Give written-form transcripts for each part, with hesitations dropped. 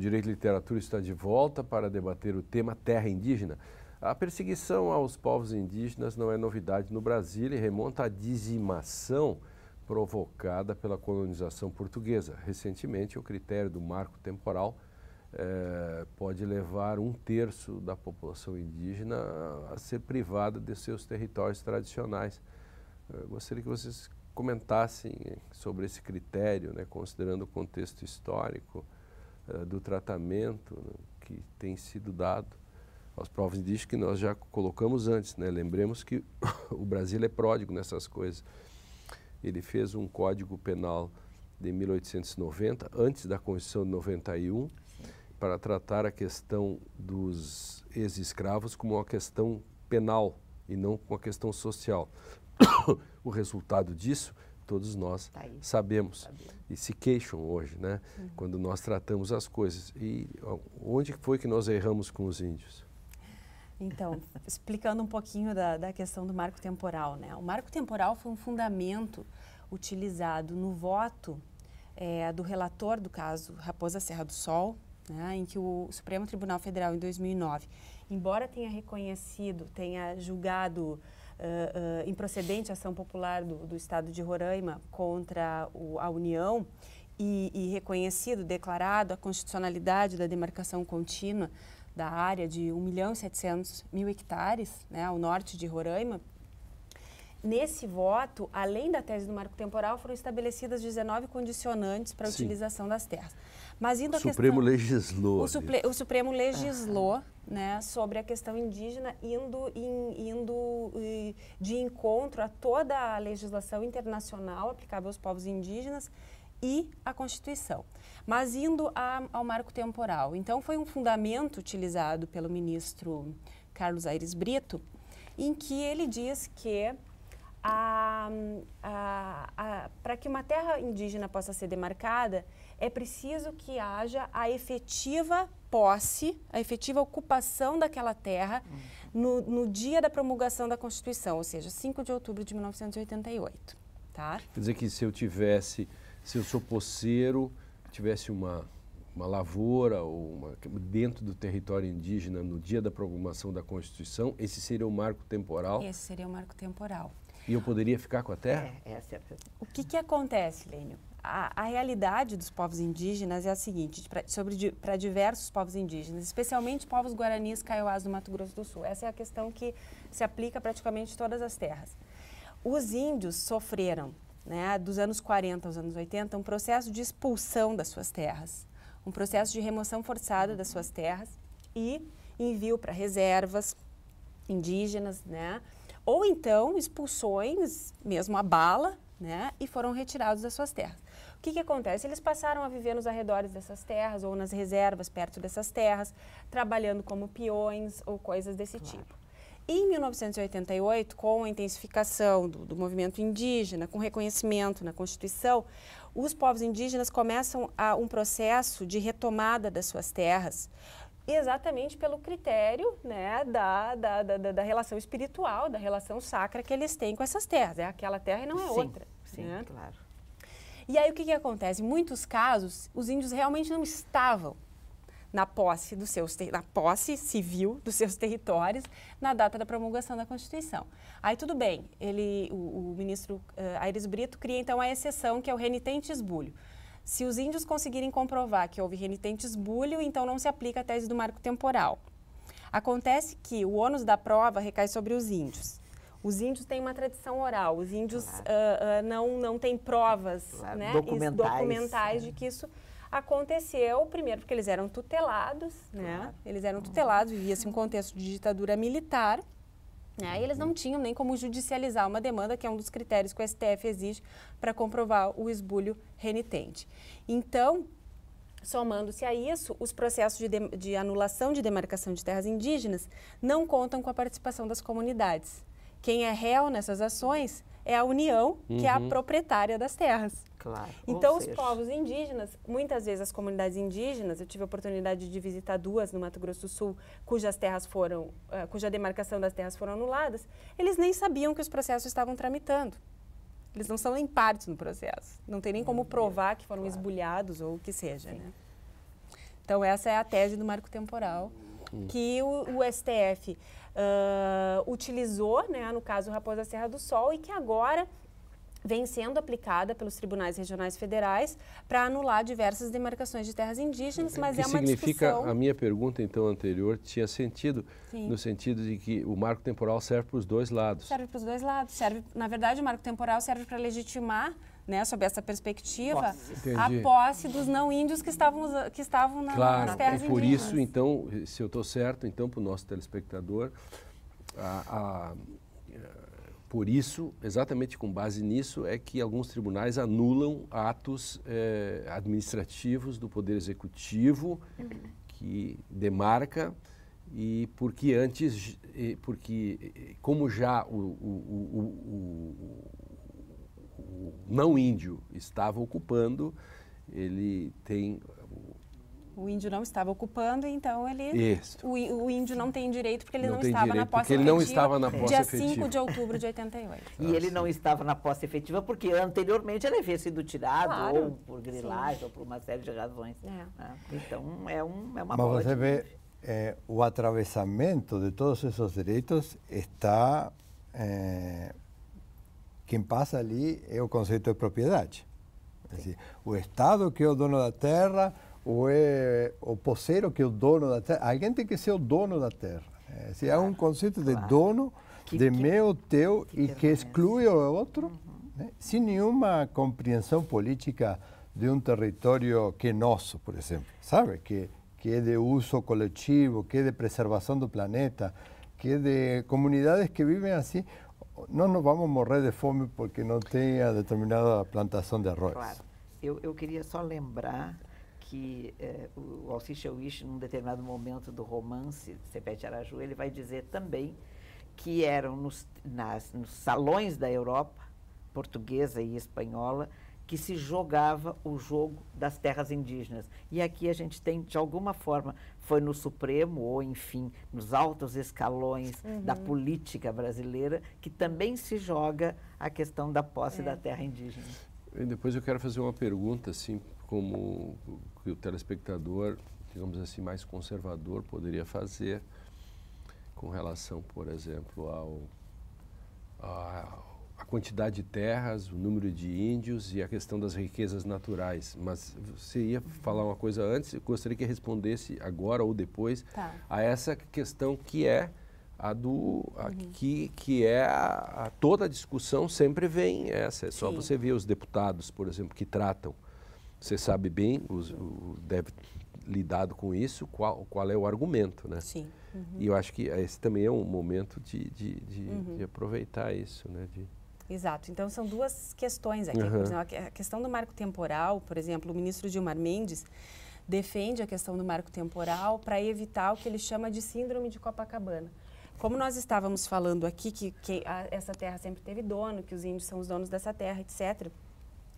Direito e Literatura está de volta para debater o tema terra indígena. A perseguição aos povos indígenas não é novidade no Brasil e remonta à dizimação provocada pela colonização portuguesa. Recentemente, o critério do marco temporal pode levar 1/3 da população indígena a ser privada de seus territórios tradicionais. Gostaria que vocês comentassem sobre esse critério, né, considerando o contexto histórico do tratamento, né, que tem sido dado aos povos indígenas, que nós já colocamos antes, né? Lembremos que o Brasil é pródigo nessas coisas. Ele fez um Código Penal de 1890, antes da Constituição de 91, para tratar a questão dos ex-escravos como uma questão penal e não como uma questão social. O resultado disso, todos nós sabemos e se queixam hoje, né? Quando nós tratamos as coisas. E onde foi que nós erramos com os índios? Então, explicando um pouquinho da questão do marco temporal, né? O marco temporal foi um fundamento utilizado no voto do relator do caso Raposa Serra do Sol, né, em que o Supremo Tribunal Federal, em 2009, embora tenha reconhecido, tenha julgado improcedente a ação popular do Estado de Roraima contra a União e reconhecido, declarado a constitucionalidade da demarcação contínua da área de 1.700.000 hectares, né, ao norte de Roraima. Nesse voto, além da tese do marco temporal, foram estabelecidas 19 condicionantes para a utilização das terras. Mas indo o Supremo legislou. O Supremo legislou, né, sobre a questão indígena, indo de encontro a toda a legislação internacional aplicável aos povos indígenas e à Constituição. Mas indo ao marco temporal. Então, foi um fundamento utilizado pelo ministro Carlos Aires Brito, em que ele diz que para que uma terra indígena possa ser demarcada, é preciso que haja a efetiva posse, a efetiva ocupação daquela terra no dia da promulgação da Constituição, ou seja, 5 de outubro de 1988. Tá? Quer dizer que se eu sou poceiro, tivesse uma lavoura ou dentro do território indígena no dia da promulgação da Constituição, esse seria o marco temporal? Esse seria o marco temporal. E eu poderia ficar com a terra? O que acontece, Lênio? A realidade dos povos indígenas é a seguinte, para diversos povos indígenas, especialmente povos guaranis kaiowás do Mato Grosso do Sul. Essa é a questão que se aplica a praticamente todas as terras. Os índios sofreram, né, dos anos 40 aos anos 80, um processo de expulsão das suas terras, um processo de remoção forçada das suas terras e envio para reservas indígenas, né? Ou então expulsões, mesmo a bala, né, e foram retirados das suas terras. O que acontece? Eles passaram a viver nos arredores dessas terras ou nas reservas perto dessas terras, trabalhando como peões ou coisas desse tipo. Em 1988, com a intensificação do movimento indígena, com reconhecimento na Constituição, os povos indígenas começam um processo de retomada das suas terras, exatamente pelo critério, né, da relação espiritual, da relação sacra que eles têm com essas terras. É aquela terra e não é outra. Sim, né? claro. E aí o que acontece? Em muitos casos, os índios realmente não estavam na posse civil dos seus territórios na data da promulgação da Constituição. Aí tudo bem, o ministro Aires Brito cria então a exceção, que é o renitente esbulho. Se os índios conseguirem comprovar que houve renitente esbulho, então não se aplica a tese do marco temporal. Acontece que o ônus da prova recai sobre os índios. Os índios têm uma tradição oral, os índios não têm provas, né, documentais de que isso aconteceu, primeiro porque eles eram tutelados, né? Eles eram tutelados, vivia-se um contexto de ditadura militar, né? E eles não tinham nem como judicializar uma demanda, que é um dos critérios que o STF exige para comprovar o esbulho renitente. Então, somando-se a isso, os processos de anulação de demarcação de terras indígenas não contam com a participação das comunidades. Quem é réu nessas ações é a União, que é a proprietária das terras. Claro. Então, os povos indígenas, muitas vezes as comunidades indígenas, eu tive a oportunidade de visitar 2 no Mato Grosso do Sul, cuja demarcação das terras foram anuladas, eles nem sabiam que os processos estavam tramitando. Eles não são nem partes no processo. Não tem nem como provar que foram esbulhados ou o que seja, né? Então, essa é a tese do marco temporal que o STF utilizou, né, no caso Raposa Serra do Sol, e que agora vem sendo aplicada pelos tribunais regionais federais para anular diversas demarcações de terras indígenas, mas é uma significa, discussão... a minha pergunta, então, anterior, tinha sentido, Sim. no sentido de que o marco temporal serve para os dois lados. Serve para os dois lados. Na verdade, o marco temporal serve para legitimar, né, sob essa perspectiva, a posse dos não-índios que estavam nas terras indígenas. E por isso, então, se eu estou certo, então, para o nosso telespectador, por isso, exatamente com base nisso, é que alguns tribunais anulam atos administrativos do Poder Executivo, que demarca, e porque antes, como já o não índio estava ocupando, ele tem... O índio não estava ocupando, então o índio não tem direito porque ele não estava na posse efetiva. Ele não estava na posse efetiva. Dia 5 de outubro de 88. E ele não estava na posse efetiva porque anteriormente ele havia sido tirado, ou por grilagem, ou por uma série de razões. Então, é uma bola. Mas você vê, o atravessamento de todos esses direitos está... quem passa ali é o conceito de propriedade. É dizer, o Estado que é o dono da terra, ou é o poceiro que é o dono da terra. Alguém tem que ser o dono da terra. É um conceito de dono, de meu, teu, e que exclui o outro, né? Sem nenhuma compreensão política de um território que é nosso, por exemplo. Sabe? Que é de uso coletivo, que é de preservação do planeta, que é de comunidades que vivem assim. Não nos vamos morrer de fome porque não tem a determinada plantação de arroz. Claro. Eu queria só lembrar que o Alcir Cheuich, num determinado momento do romance de Sepete Araju, ele vai dizer também que eram nos salões da Europa, portuguesa e espanhola, que se jogava o jogo das terras indígenas. E aqui a gente tem, de alguma forma, foi no Supremo, ou enfim, nos altos escalões da política brasileira, que também se joga a questão da posse da terra indígena. E depois eu quero fazer uma pergunta, assim, como que o telespectador, digamos assim, mais conservador poderia fazer com relação, por exemplo, a quantidade de terras, o número de índios e a questão das riquezas naturais. Mas você ia falar uma coisa antes, eu gostaria que respondesse agora ou depois a essa questão que é toda a discussão sempre vem essa. É só você ver os deputados, por exemplo, que tratam. Você sabe bem, deve lidado com isso, qual é o argumento, né? Sim. E eu acho que esse também é um momento de aproveitar isso, né? Exato. Então, são duas questões aqui. Por exemplo, a questão do marco temporal, por exemplo, o ministro Gilmar Mendes defende a questão do marco temporal para evitar o que ele chama de síndrome de Copacabana. Como nós estávamos falando aqui, que essa terra sempre teve dono, que os índios são os donos dessa terra, etc.,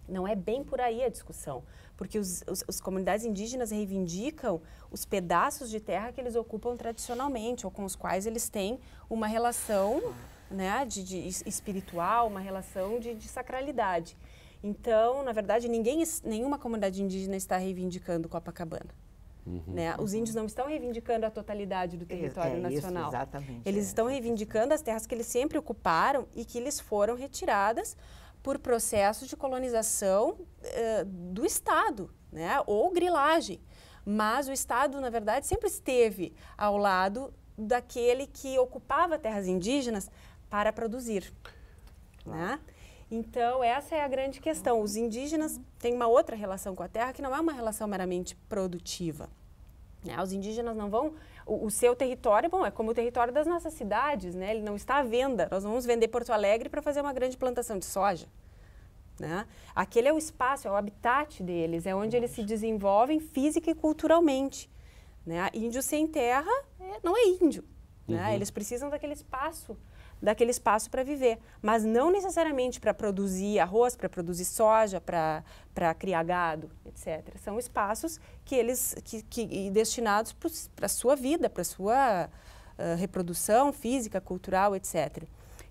não é bem por aí a discussão, porque as comunidades indígenas reivindicam os pedaços de terra que eles ocupam tradicionalmente, ou com os quais eles têm uma relação, né, de espiritual, uma relação de sacralidade. Então, na verdade, nenhuma comunidade indígena está reivindicando Copacabana. Né? Os índios não estão reivindicando a totalidade do território nacional. Isso, exatamente. Eles estão reivindicando as terras que eles sempre ocuparam e que lhes foram retiradas por processo de colonização do Estado, né? Ou grilagem. Mas o Estado, na verdade, sempre esteve ao lado daquele que ocupava terras indígenas para produzir. Né? Então, essa é a grande questão. Os indígenas têm uma outra relação com a terra que não é uma relação meramente produtiva. Né? Os indígenas não vão... O seu território, bom, é como o território das nossas cidades, né? Ele não está à venda. Nós vamos vender Porto Alegre para fazer uma grande plantação de soja. Né? Aquele é o espaço, é o habitat deles, é onde eles se desenvolvem física e culturalmente. Né? Índio sem terra não é índio. Né? Eles precisam daquele espaço para viver, mas não necessariamente para produzir arroz, para produzir soja, para criar gado, etc. São espaços que destinados para a sua vida, para a sua reprodução física, cultural, etc.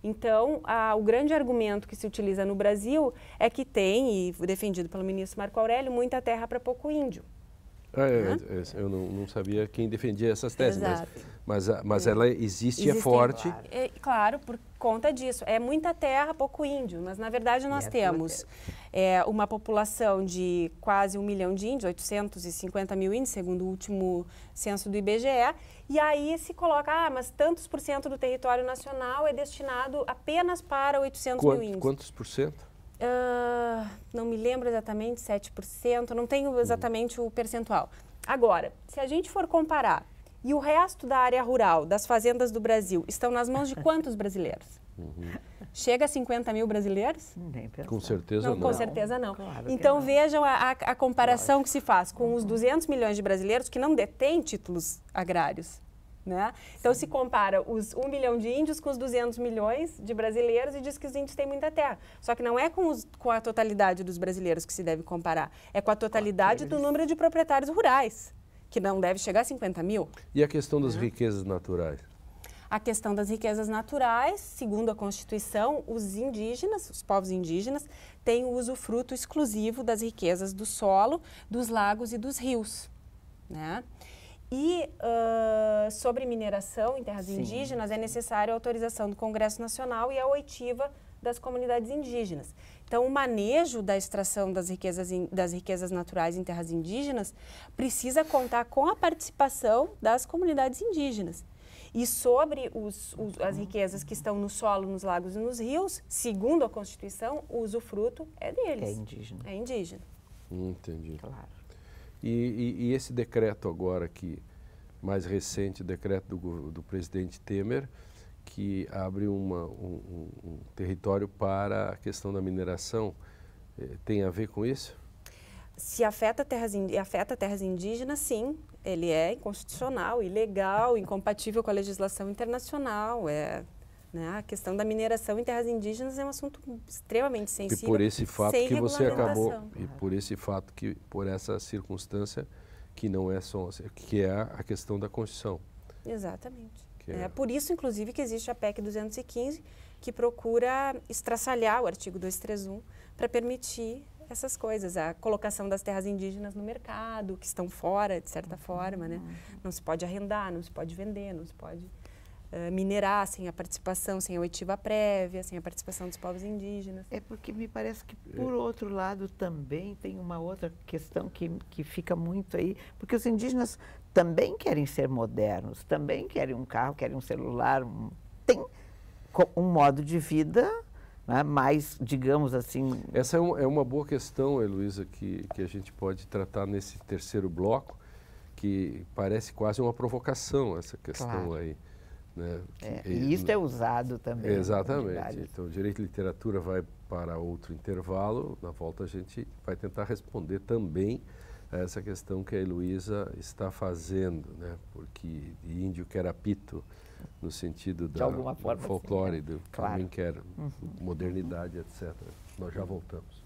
Então, o grande argumento que se utiliza no Brasil é que tem, e defendido pelo ministro Marco Aurélio, muita terra para pouco índio. Eu não sabia quem defendia essas teses, Exato. mas ela existe e é forte. Claro. Claro, por conta disso. É muita terra, pouco índio, mas na verdade nós temos uma população de quase 1 milhão de índios, 850 mil índios, segundo o último censo do IBGE, e aí se coloca, mas tantos por cento do território nacional é destinado apenas para 800 mil índios. Quantos por cento? Não me lembro exatamente, 7%, não tenho exatamente o percentual. Agora, se a gente for comparar, e o resto da área rural, das fazendas do Brasil, estão nas mãos de quantos brasileiros? Chega a 50 mil brasileiros? Nem pensar. Com certeza não. Com certeza não. Claro que Então não. vejam a comparação que se faz com os 200 milhões de brasileiros que não detêm títulos agrários. Né? Então se compara os 1 milhão de índios com os 200 milhões de brasileiros e diz que os índios têm muita terra. Só que não é com a totalidade dos brasileiros que se deve comparar, é com a totalidade do número de proprietários rurais, que não deve chegar a 50 mil. E a questão das riquezas naturais? A questão das riquezas naturais, segundo a Constituição, os indígenas, os povos indígenas, têm o usufruto exclusivo das riquezas do solo, dos lagos e dos rios, né? E sobre mineração em terras indígenas é necessária a autorização do Congresso Nacional e a oitiva das comunidades indígenas. Então, o manejo da extração das riquezas naturais em terras indígenas precisa contar com a participação das comunidades indígenas. E sobre as riquezas que estão no solo, nos lagos e nos rios, segundo a Constituição, o usufruto é deles. É indígena. É indígena. Entendi. Claro. E esse decreto agora, mais recente, o decreto do presidente Temer, que abre um território para a questão da mineração, tem a ver com isso? Se afeta terras indígenas, sim. Ele é inconstitucional, ilegal, incompatível com a legislação internacional. Né? A questão da mineração em terras indígenas é um assunto extremamente sensível. E por esse fato sem que você acabou, regulamentação. e por esse fato que, por essa circunstância, que não é só, que é a questão da Constituição. Exatamente. Que é- É por isso, inclusive, que existe a PEC 215, que procura estraçalhar o artigo 231 para permitir essas coisas, a colocação das terras indígenas no mercado, que estão fora, de certa forma, né? Não se pode arrendar, não se pode vender, não se pode minerar sem a participação, sem a oitiva prévia, sem a participação dos povos indígenas. É porque me parece que, por outro lado, também tem uma outra questão que fica muito aí, porque os indígenas também querem ser modernos, também querem um carro, querem um celular, tem um modo de vida, né, mais, digamos assim... Essa é uma boa questão, Heloísa, que a gente pode tratar nesse terceiro bloco, que parece quase uma provocação, essa questão Claro. aí. Né? E isso é usado também. Exatamente. Então, Direito e Literatura vai para outro intervalo. Na volta, a gente vai tentar responder também a essa questão que a Heloísa está fazendo, né? Porque índio quer apito, no sentido De alguma forma, do folclore, sim, né? do Claro. também quer modernidade, etc. Nós já voltamos.